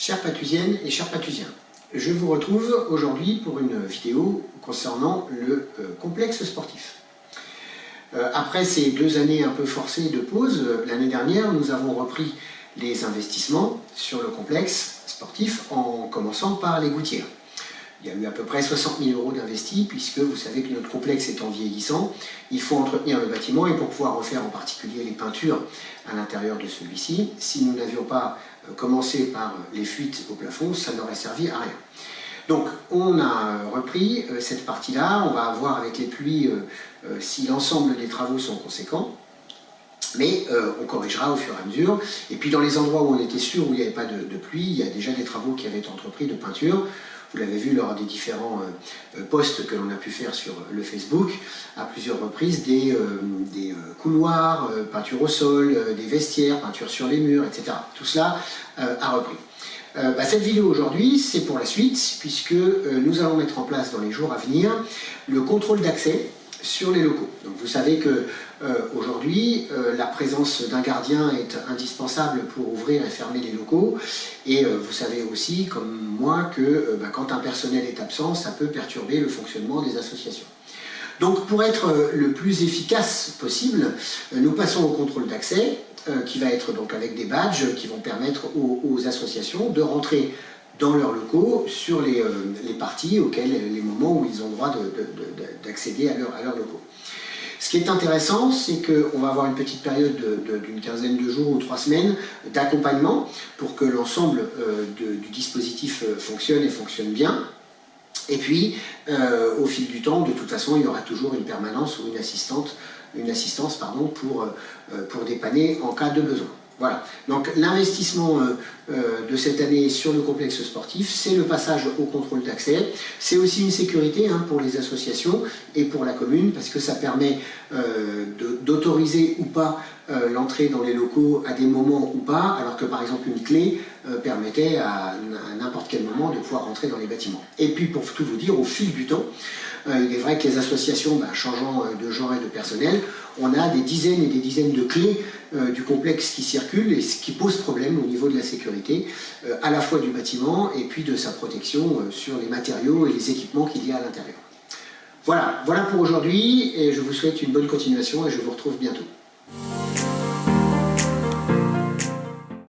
Chères Pathusiennes et chers Pathusiens, je vous retrouve aujourd'hui pour une vidéo concernant le complexe sportif. Après ces 2 années un peu forcées de pause, l'année dernière, nous avons repris les investissements sur le complexe sportif en commençant par les gouttières. Il y a eu à peu près 60 000 € d'investis puisque vous savez que notre complexe étant vieillissant, il faut entretenir le bâtiment et pour pouvoir refaire en particulier les peintures à l'intérieur de celui-ci, si nous n'avions pas commencé par les fuites au plafond, ça n'aurait servi à rien. Donc on a repris cette partie-là, on va voir avec les pluies si l'ensemble des travaux sont conséquents. Mais on corrigera au fur et à mesure. Et puis dans les endroits où on était sûr où il n'y avait pas de pluie, il y a déjà des travaux qui avaient été entrepris de peinture. Vous l'avez vu lors des différents posts que l'on a pu faire sur le Facebook, à plusieurs reprises, des couloirs, peinture au sol, des vestiaires, peinture sur les murs, etc. Tout cela a repris. Cette vidéo aujourd'hui, c'est pour la suite, puisque nous allons mettre en place dans les jours à venir le contrôle d'accès sur les locaux. Donc vous savez que aujourd'hui, la présence d'un gardien est indispensable pour ouvrir et fermer les locaux. Et vous savez aussi, comme moi, que quand un personnel est absent, ça peut perturber le fonctionnement des associations. Donc pour être le plus efficace possible, nous passons au contrôle d'accès, qui va être donc avec des badges qui vont permettre aux associations de rentrer dans leurs locaux sur les parties les moments où ils ont le droit d'accéder à leurs locaux. Ce qui est intéressant, c'est qu'on va avoir une petite période d'une quinzaine de jours ou 3 semaines d'accompagnement pour que l'ensemble du dispositif fonctionne et fonctionne bien. Et puis, au fil du temps, de toute façon, il y aura toujours une permanence ou une assistance pour dépanner en cas de besoin. Voilà, donc l'investissement de cette année sur le complexe sportif, c'est le passage au contrôle d'accès. C'est aussi une sécurité pour les associations et pour la commune, parce que ça permet d'autoriser ou pas l'entrée dans les locaux à des moments ou pas, alors que par exemple une clé permettait à n'importe quel moment de pouvoir rentrer dans les bâtiments. Et puis pour tout vous dire, au fil du temps, il est vrai que les associations, changeant de genre et de personnel, on a des dizaines et des dizaines de clés du complexe qui circulent et ce qui pose problème au niveau de la sécurité, à la fois du bâtiment et puis de sa protection sur les matériaux et les équipements qu'il y a à l'intérieur. Voilà pour aujourd'hui et je vous souhaite une bonne continuation et je vous retrouve bientôt.